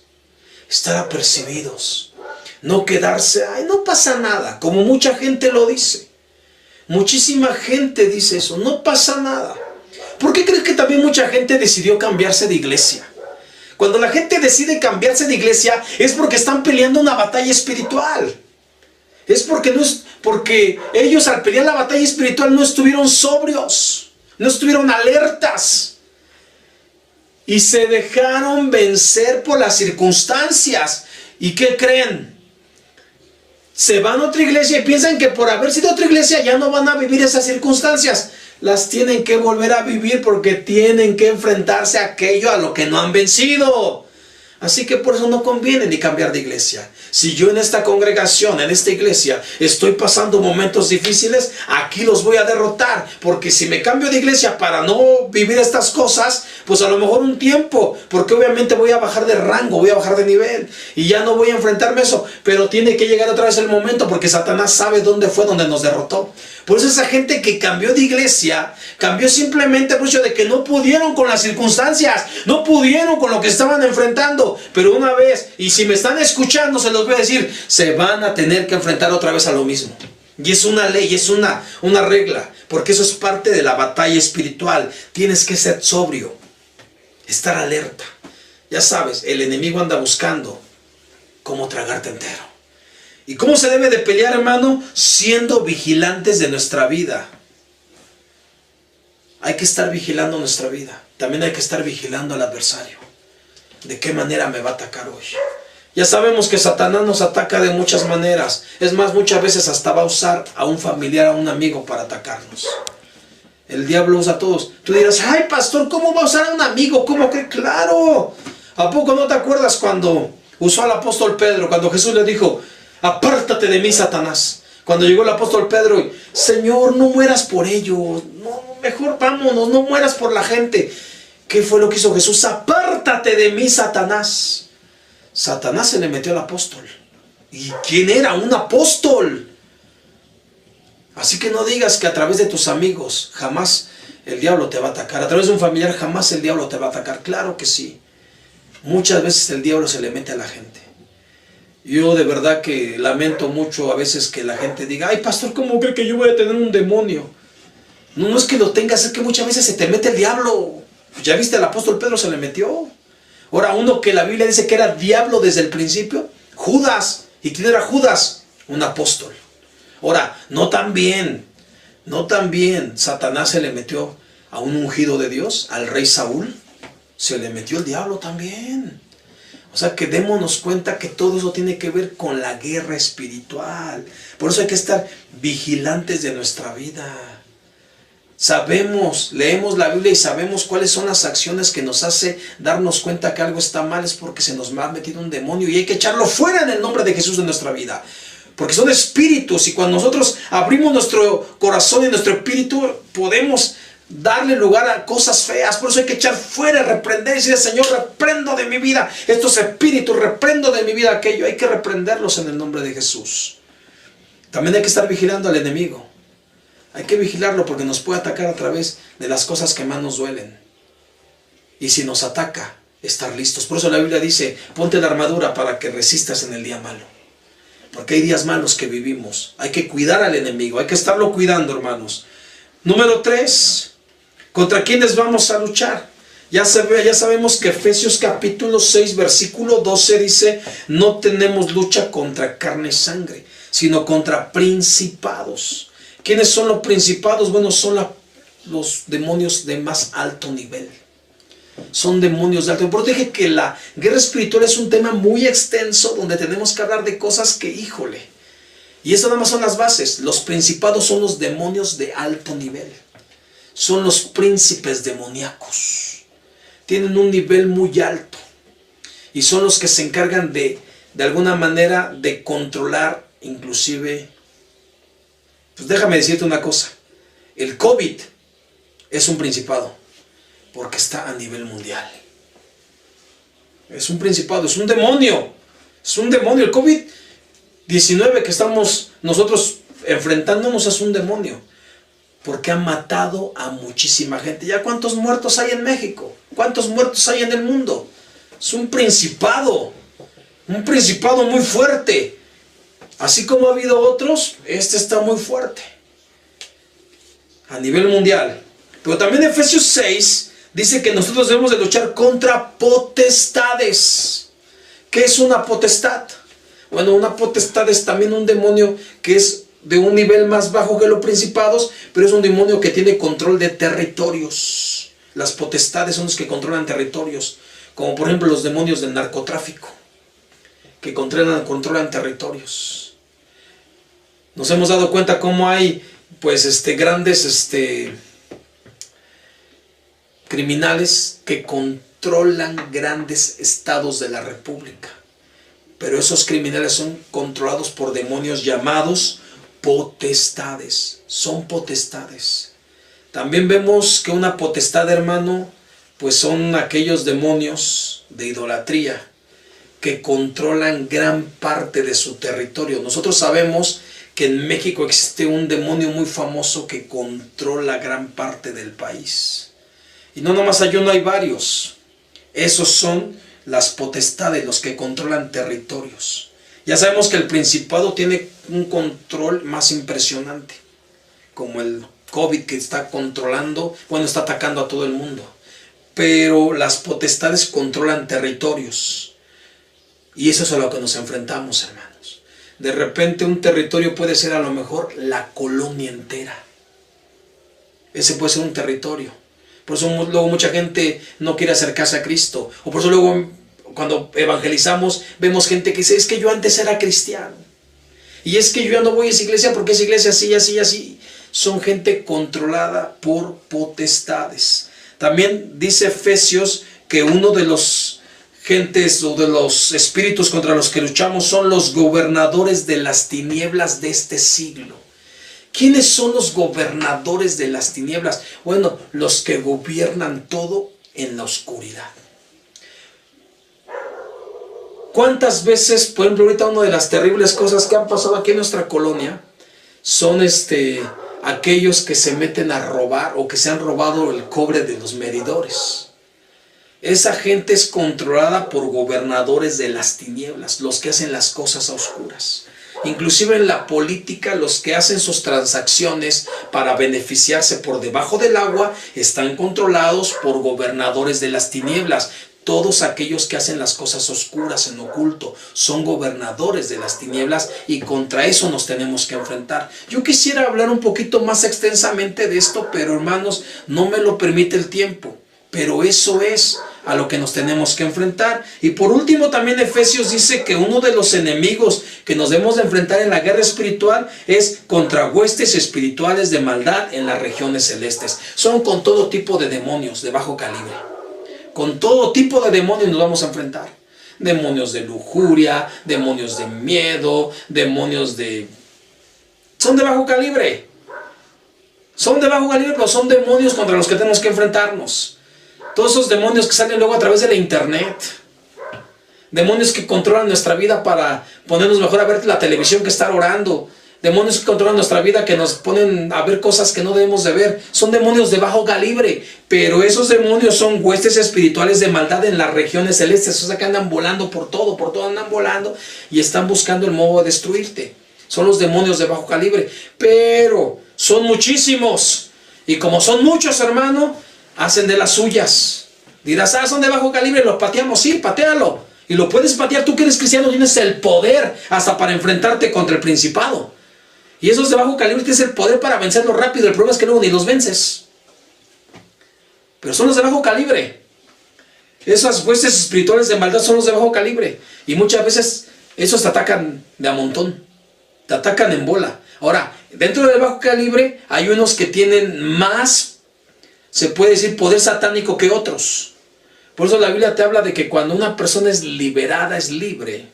H: estar apercibidos. No quedarse, ay, no pasa nada, como mucha gente lo dice. Muchísima gente dice eso, no pasa nada. ¿Por qué crees que también mucha gente decidió cambiarse de iglesia? Cuando la gente decide cambiarse de iglesia es porque están peleando una batalla espiritual. Es porque ellos al pelear la batalla espiritual no estuvieron sobrios, no estuvieron alertas. Y se dejaron vencer por las circunstancias. ¿Y qué creen? Se van a otra iglesia y piensan que por haber sido otra iglesia ya no van a vivir esas circunstancias. Las tienen que volver a vivir porque tienen que enfrentarse a aquello a lo que no han vencido. Así que por eso no conviene ni cambiar de iglesia. Si yo en esta congregación, en esta iglesia, estoy pasando momentos difíciles, aquí los voy a derrotar. Porque si me cambio de iglesia para no vivir estas cosas, pues a lo mejor un tiempo, porque obviamente voy a bajar de rango, voy a bajar de nivel y ya no voy a enfrentarme a eso. Pero tiene que llegar otra vez el momento, porque Satanás sabe dónde fue donde nos derrotó. Por eso esa gente que cambió de iglesia, cambió simplemente por el hecho de que no pudieron con las circunstancias, no pudieron con lo que estaban enfrentando. Pero una vez, y si me están escuchando, se los voy a decir, se van a tener que enfrentar otra vez a lo mismo. Y es una ley, es una regla, porque eso es parte de la batalla espiritual. Tienes que ser sobrio, estar alerta. Ya sabes, el enemigo anda buscando cómo tragarte entero. ¿Y cómo se debe de pelear, hermano? Siendo vigilantes de nuestra vida. Hay que estar vigilando nuestra vida. También hay que estar vigilando al adversario. ¿De qué manera me va a atacar hoy? Ya sabemos que Satanás nos ataca de muchas maneras. Es más, muchas veces hasta va a usar a un familiar, a un amigo para atacarnos. El diablo usa a todos. Tú dirás, ay, pastor, ¿cómo va a usar a un amigo? ¿Cómo que? ¡Claro! ¿A poco no te acuerdas cuando usó al apóstol Pedro? Cuando Jesús le dijo, apártate de mí, Satanás. Cuando llegó el apóstol Pedro, Señor, no mueras por ellos. No, mejor vámonos, no mueras por la gente. ¿Qué fue lo que hizo Jesús? Apártate de mí, Satanás. Satanás se le metió al apóstol. ¿Y quién era? Un apóstol. Así que no digas que a través de tus amigos jamás el diablo te va a atacar. A través de un familiar jamás el diablo te va a atacar. Claro que sí. Muchas veces el diablo se le mete a la gente. Yo de verdad que lamento mucho a veces que la gente diga, ay, pastor, ¿cómo cree que yo voy a tener un demonio? No es que lo tengas, es que muchas veces se te mete el diablo. ¿Ya viste? El apóstol Pedro se le metió. Ahora, uno que la Biblia dice que era diablo desde el principio, Judas. ¿Y quién era Judas? Un apóstol. Ahora, no tan bien Satanás se le metió a un ungido de Dios, al rey Saúl. Se le metió el diablo también. O sea que démonos cuenta que todo eso tiene que ver con la guerra espiritual. Por eso hay que estar vigilantes de nuestra vida. Sabemos, leemos la Biblia y sabemos cuáles son las acciones que nos hace darnos cuenta que algo está mal. Es porque se nos ha metido un demonio y hay que echarlo fuera en el nombre de Jesús de nuestra vida. Porque son espíritus y cuando nosotros abrimos nuestro corazón y nuestro espíritu podemos darle lugar a cosas feas. Por eso hay que echar fuera, reprender y decir, Señor, reprendo de mi vida estos espíritus, reprendo de mi vida aquello. Hay que reprenderlos en el nombre de Jesús. También hay que estar vigilando al enemigo. Hay que vigilarlo porque nos puede atacar a través de las cosas que más nos duelen. Y si nos ataca, estar listos. Por eso la Biblia dice, ponte la armadura para que resistas en el día malo. Porque hay días malos que vivimos. Hay que cuidar al enemigo, hay que estarlo cuidando, hermanos. Número 3, ¿contra quiénes vamos a luchar? Ya sabemos que Efesios capítulo 6, versículo 12 dice, no tenemos lucha contra carne y sangre, sino contra principados. ¿Quiénes son los principados? Bueno, son los demonios de más alto nivel. Son demonios de alto nivel. Por eso dije que la guerra espiritual es un tema muy extenso donde tenemos que hablar de cosas que, híjole. Y eso nada más son las bases. Los principados son los demonios de alto nivel. Son los príncipes demoníacos. Tienen un nivel muy alto. Y son los que se encargan de alguna manera, de controlar, inclusive, pues déjame decirte una cosa. El COVID es un principado, porque está a nivel mundial. Es un principado, es un demonio. Es un demonio. El COVID-19 que estamos nosotros enfrentándonos es un demonio. Porque ha matado a muchísima gente. ¿Ya cuántos muertos hay en México? ¿Cuántos muertos hay en el mundo? Es un principado muy fuerte. Así como ha habido otros, este está muy fuerte. A nivel mundial. Pero también Efesios 6 dice que nosotros debemos de luchar contra potestades. ¿Qué es una potestad? Bueno, una potestad es también un demonio que es de un nivel más bajo que los principados, pero es un demonio que tiene control de territorios. Las potestades son los que controlan territorios, como por ejemplo los demonios del narcotráfico, que controlan territorios. Nos hemos dado cuenta cómo hay pues grandes criminales que controlan grandes estados de la república, pero esos criminales son controlados por demonios llamados potestades. Son potestades. También vemos que una potestad, hermano, pues son aquellos demonios de idolatría que controlan gran parte de su territorio. Nosotros sabemos que en México existe un demonio muy famoso que controla gran parte del país. Y no nomás hay uno, hay varios. Esos son las potestades, los que controlan territorios. Ya sabemos que el principado tiene un control más impresionante, como el COVID que está controlando, bueno, está atacando a todo el mundo. Pero las potestades controlan territorios. Y eso es a lo que nos enfrentamos, hermanos. De repente un territorio puede ser a lo mejor la colonia entera. Ese puede ser un territorio. Por eso luego mucha gente no quiere acercarse a Cristo. O por eso luego cuando evangelizamos vemos gente que dice, es que yo antes era cristiano. Y es que yo ya no voy a esa iglesia porque esa iglesia así, así, así. Son gente controlada por potestades. También dice Efesios que uno de los gentes o de los espíritus contra los que luchamos son los gobernadores de las tinieblas de este siglo. ¿Quiénes son los gobernadores de las tinieblas? Bueno, los que gobiernan todo en la oscuridad. ¿Cuántas veces, por ejemplo, ahorita una de las terribles cosas que han pasado aquí en nuestra colonia son aquellos que se meten a robar o que se han robado el cobre de los medidores? Esa gente es controlada por gobernadores de las tinieblas, los que hacen las cosas a oscuras. Inclusive en la política, los que hacen sus transacciones para beneficiarse por debajo del agua están controlados por gobernadores de las tinieblas. Todos aquellos que hacen las cosas oscuras en oculto son gobernadores de las tinieblas y contra eso nos tenemos que enfrentar. Yo quisiera hablar un poquito más extensamente de esto, pero hermanos, no me lo permite el tiempo. Pero eso es a lo que nos tenemos que enfrentar. Y por último también Efesios dice que uno de los enemigos que nos debemos de enfrentar en la guerra espiritual es contra huestes espirituales de maldad en las regiones celestes. Son con todo tipo de demonios de bajo calibre. Con todo tipo de demonios nos vamos a enfrentar. Demonios de lujuria, demonios de miedo, demonios de... Son de bajo calibre. Son de bajo calibre, pero son demonios contra los que tenemos que enfrentarnos. Todos esos demonios que salen luego a través de la internet. Demonios que controlan nuestra vida para ponernos mejor a ver la televisión que estar orando. Demonios que controlan nuestra vida, que nos ponen a ver cosas que no debemos de ver. Son demonios de bajo calibre. Pero esos demonios son huestes espirituales de maldad en las regiones celestes. O sea que andan volando por todo andan volando. Y están buscando el modo de destruirte. Son los demonios de bajo calibre. Pero son muchísimos. Y como son muchos, hermano, hacen de las suyas. Dirás, son de bajo calibre, los pateamos. Sí, patealo. Y lo puedes patear. Tú que eres cristiano tienes el poder hasta para enfrentarte contra el principado. Y esos de bajo calibre tienes el poder para vencerlos rápido. El problema es que luego ni los vences. Pero son los de bajo calibre. Esas huestes espirituales de maldad son los de bajo calibre. Y muchas veces esos te atacan de a montón. Te atacan en bola. Ahora, dentro del bajo calibre hay unos que tienen más, se puede decir, poder satánico que otros. Por eso la Biblia te habla de que cuando una persona es liberada, es libre.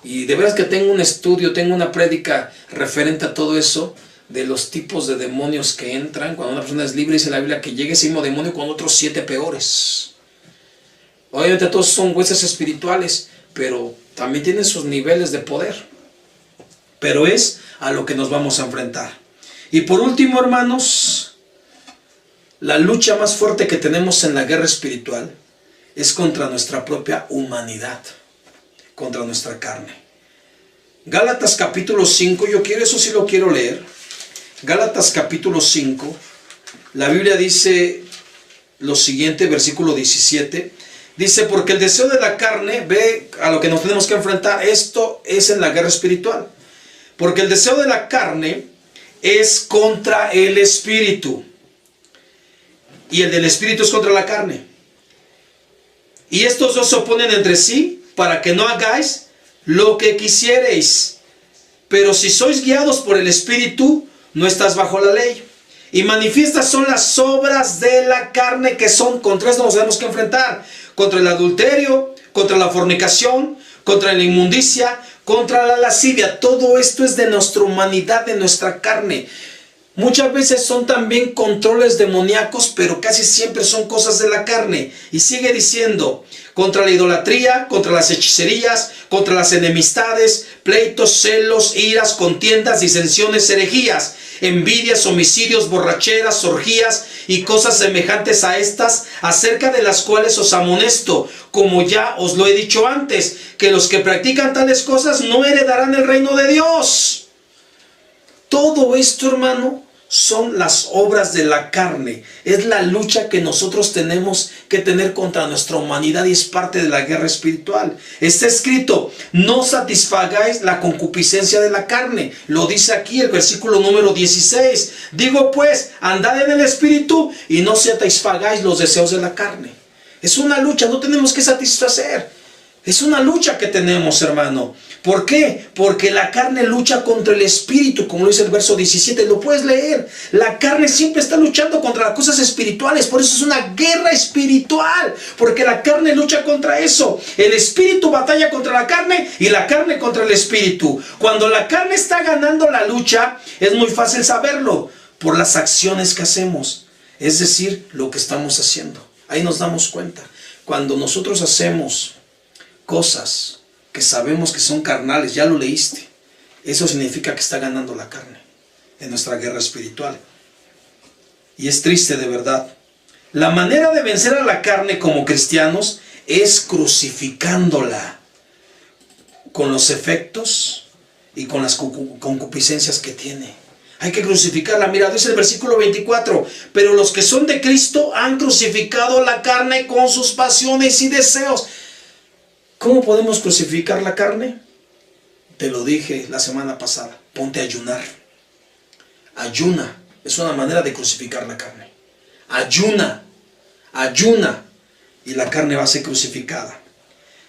H: Y de veras que tengo un estudio, tengo una prédica referente a todo eso, de los tipos de demonios que entran. Cuando una persona es libre, dice la Biblia que llega ese mismo demonio con otros 7 peores. Obviamente todos son huestes espirituales, pero también tienen sus niveles de poder. Pero es a lo que nos vamos a enfrentar. Y por último, hermanos, la lucha más fuerte que tenemos en la guerra espiritual es contra nuestra propia humanidad, contra nuestra carne. Gálatas capítulo 5, eso sí lo quiero leer. Gálatas capítulo 5, la Biblia dice lo siguiente, versículo 17. Dice, porque el deseo de la carne, ve a lo que nos tenemos que enfrentar, esto es en la guerra espiritual. Porque el deseo de la carne es contra el espíritu. Y el del espíritu es contra la carne. Y estos dos se oponen entre sí para que no hagáis lo que quisiereis. Pero si sois guiados por el espíritu, no estás bajo la ley. Y manifiestas son las obras de la carne, que son, contra esto nos tenemos que enfrentar. Contra el adulterio, contra la fornicación, contra la inmundicia, contra la lascivia. Todo esto es de nuestra humanidad, de nuestra carne. Muchas veces son también controles demoníacos, pero casi siempre son cosas de la carne. Y sigue diciendo, contra la idolatría, contra las hechicerías, contra las enemistades, pleitos, celos, iras, contiendas, disensiones, herejías, envidias, homicidios, borracheras, orgías y cosas semejantes a estas, acerca de las cuales os amonesto, como ya os lo he dicho antes, que los que practican tales cosas no heredarán el reino de Dios. Todo esto, hermano, son las obras de la carne. Es la lucha que nosotros tenemos que tener contra nuestra humanidad y es parte de la guerra espiritual. Está escrito, no satisfagáis la concupiscencia de la carne. Lo dice aquí el versículo número 16. Digo pues, andad en el espíritu y no satisfagáis los deseos de la carne. Es una lucha, no tenemos que satisfacer. Es una lucha que tenemos, hermano. ¿Por qué? Porque la carne lucha contra el espíritu, como lo dice el verso 17, lo puedes leer. La carne siempre está luchando contra las cosas espirituales, por eso es una guerra espiritual, porque la carne lucha contra eso. El espíritu batalla contra la carne y la carne contra el espíritu. Cuando la carne está ganando la lucha, es muy fácil saberlo, por las acciones que hacemos, es decir, lo que estamos haciendo. Ahí nos damos cuenta. Cuando nosotros hacemos cosas que sabemos que son carnales, ya lo leíste, eso significa que está ganando la carne en nuestra guerra espiritual. Y es triste de verdad. La manera de vencer a la carne como cristianos es crucificándola con los efectos y con las concupiscencias que tiene. Hay que crucificarla. Mira, dice el versículo 24, pero los que son de Cristo han crucificado la carne con sus pasiones y deseos. ¿Cómo podemos crucificar la carne? Te lo dije la semana pasada, ponte a ayunar. Ayuna, es una manera de crucificar la carne. Ayuna, ayuna, y la carne va a ser crucificada.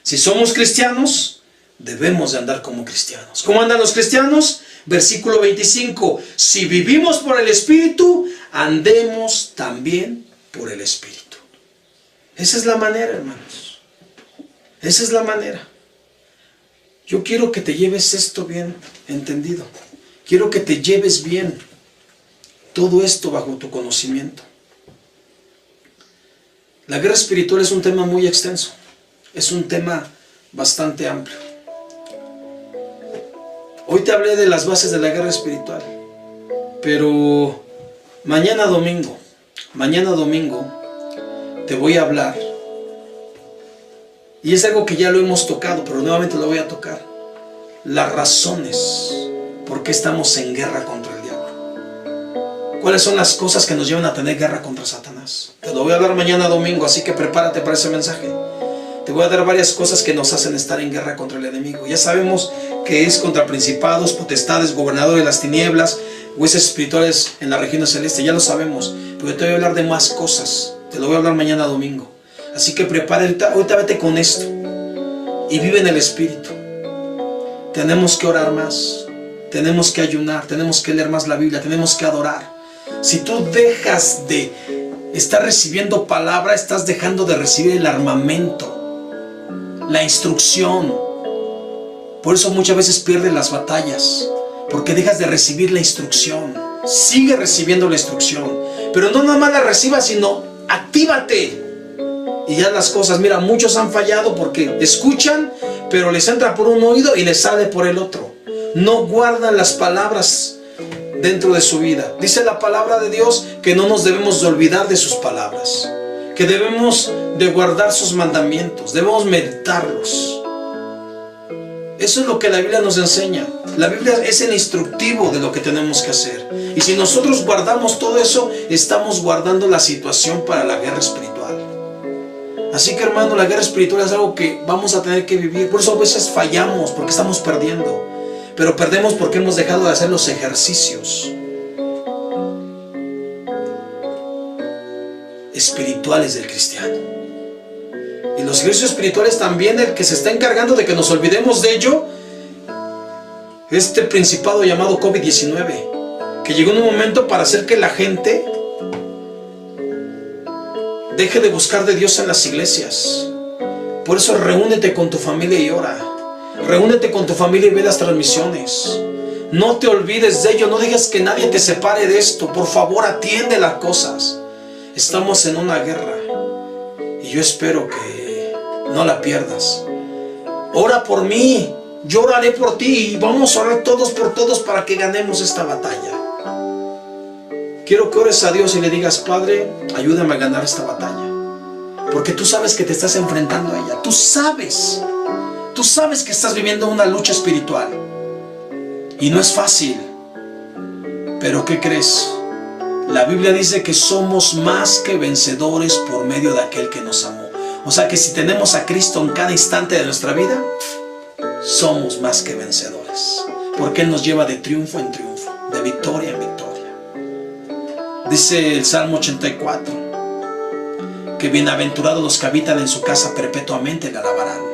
H: Si somos cristianos, debemos de andar como cristianos. ¿Cómo andan los cristianos? Versículo 25, si vivimos por el Espíritu, andemos también por el Espíritu. Esa es la manera, hermanos. Esa es la manera. Yo quiero que te lleves esto bien entendido. Quiero que te lleves bien todo esto bajo tu conocimiento. La guerra espiritual es un tema muy extenso. Es un tema bastante amplio. Hoy te hablé de las bases de la guerra espiritual. Pero mañana domingo te voy a hablar. Y es algo que ya lo hemos tocado, pero nuevamente lo voy a tocar. Las razones por qué estamos en guerra contra el diablo. ¿Cuáles son las cosas que nos llevan a tener guerra contra Satanás? Te lo voy a hablar mañana domingo, así que prepárate para ese mensaje. Te voy a dar varias cosas que nos hacen estar en guerra contra el enemigo. Ya sabemos que es contra principados, potestades, gobernadores de las tinieblas, huestes espirituales en la región celeste. Ya lo sabemos, pero yo te voy a hablar de más cosas. Te lo voy a hablar mañana domingo. Así que prepárate, ahorita vete con esto y vive en el Espíritu. Tenemos que orar más, tenemos que ayunar, tenemos que leer más la Biblia, tenemos que adorar. Si tú dejas de estar recibiendo palabra, estás dejando de recibir el armamento, la instrucción. Por eso muchas veces pierdes las batallas, porque dejas de recibir la instrucción. Sigue recibiendo la instrucción, pero no nada más la recibas, sino actívate y ya las cosas. Mira, muchos han fallado porque escuchan, pero les entra por un oído y les sale por el otro. No guardan las palabras dentro de su vida. Dice la palabra de Dios que no nos debemos de olvidar de sus palabras, que debemos de guardar sus mandamientos, debemos meditarlos. Eso es lo que la Biblia nos enseña. La Biblia es el instructivo de lo que tenemos que hacer. Y si nosotros guardamos todo eso, estamos guardando la situación para la guerra espiritual. Así que, hermano, la guerra espiritual es algo que vamos a tener que vivir. Por eso a veces fallamos, porque estamos perdiendo. Pero perdemos porque hemos dejado de hacer los ejercicios espirituales del cristiano. Y los ejercicios espirituales también, el que se está encargando de que nos olvidemos de ello, este principado llamado COVID-19, que llegó en un momento para hacer que la gente deje de buscar de Dios en las iglesias. Por eso reúnete con tu familia y ora. Reúnete con tu familia y ve las transmisiones. No te olvides de ello. No dejes que nadie te separe de esto. Por favor, atiende las cosas. Estamos en una guerra y yo espero que no la pierdas. Ora por mí. Yo oraré por ti. Y vamos a orar todos por todos para que ganemos esta batalla. Quiero que ores a Dios y le digas: Padre, ayúdame a ganar esta batalla. Porque tú sabes que te estás enfrentando a ella. Tú sabes que estás viviendo una lucha espiritual. Y no es fácil. Pero ¿qué crees? La Biblia dice que somos más que vencedores por medio de aquel que nos amó. O sea que si tenemos a Cristo en cada instante de nuestra vida, somos más que vencedores. Porque Él nos lleva de triunfo en triunfo, de victoria en victoria. Dice el Salmo 84 que bienaventurados los que habitan en su casa perpetuamente le alabarán.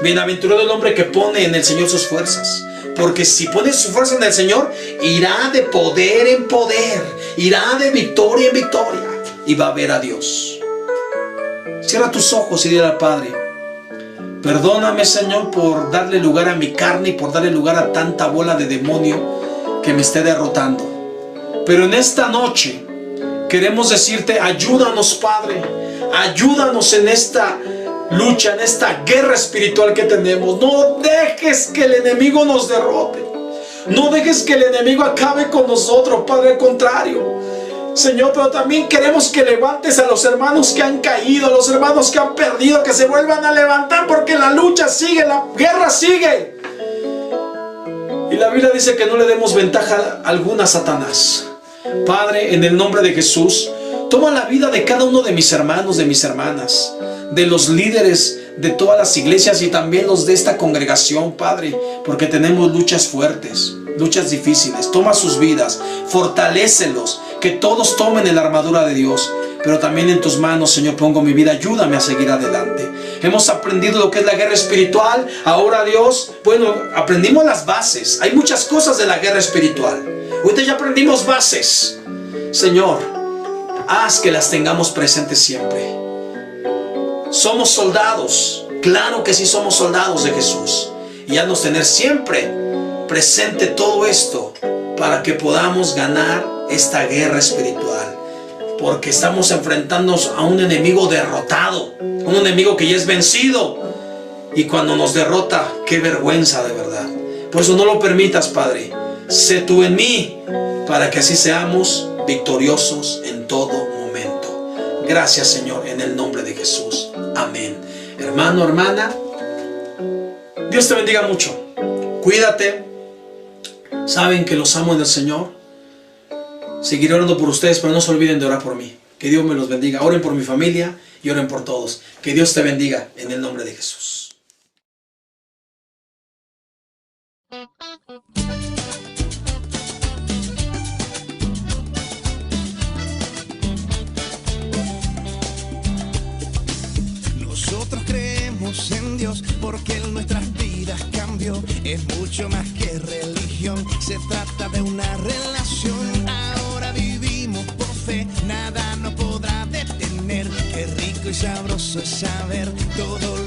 H: Bienaventurado el hombre que pone en el Señor sus fuerzas, porque si pone su fuerza en el Señor, irá de poder en poder, irá de victoria en victoria y va a ver a Dios. Cierra tus ojos y dile al Padre: perdóname, Señor, por darle lugar a mi carne y por darle lugar a tanta bola de demonio que me esté derrotando. Pero en esta noche queremos decirte: ayúdanos, Padre, ayúdanos en esta lucha, en esta guerra espiritual que tenemos. No dejes que el enemigo nos derrote. No dejes que el enemigo acabe con nosotros, Padre, al contrario. Señor, pero también queremos que levantes a los hermanos que han caído, a los hermanos que han perdido, que se vuelvan a levantar, porque la lucha sigue, la guerra sigue. Y la Biblia dice que no le demos ventaja alguna a Satanás. Padre, en el nombre de Jesús, toma la vida de cada uno de mis hermanos, de mis hermanas, de los líderes de todas las iglesias y también los de esta congregación, Padre, porque tenemos luchas fuertes, luchas difíciles. Toma sus vidas, fortalécelos, que todos tomen la armadura de Dios. Pero también en tus manos, Señor, pongo mi vida. Ayúdame a seguir adelante. Hemos aprendido lo que es la guerra espiritual. Ahora, Dios, bueno, aprendimos las bases. Hay muchas cosas de la guerra espiritual. Ahorita ya aprendimos bases. Señor, haz que las tengamos presentes siempre. Somos soldados. Claro que sí, somos soldados de Jesús. Y haznos tener siempre presente todo esto para que podamos ganar esta guerra espiritual. Porque estamos enfrentándonos a un enemigo derrotado, un enemigo que ya es vencido. Y cuando nos derrota, qué vergüenza de verdad. Por eso no lo permitas, Padre. Sé tú en mí, para que así seamos victoriosos en todo momento. Gracias, Señor, en el nombre de Jesús. Amén. Hermano, hermana, Dios te bendiga mucho. Cuídate. Saben que los amo en el Señor. Seguiré orando por ustedes, pero no se olviden de orar por mí. Que Dios me los bendiga. Oren por mi familia y oren por todos. Que Dios te bendiga en el nombre de Jesús.
I: Nosotros creemos en Dios porque en nuestras vidas cambió. Es mucho más que religión, se trata de una relación. Ahora vivimos por fe, nada nos podrá detener. Qué rico y sabroso es saber todo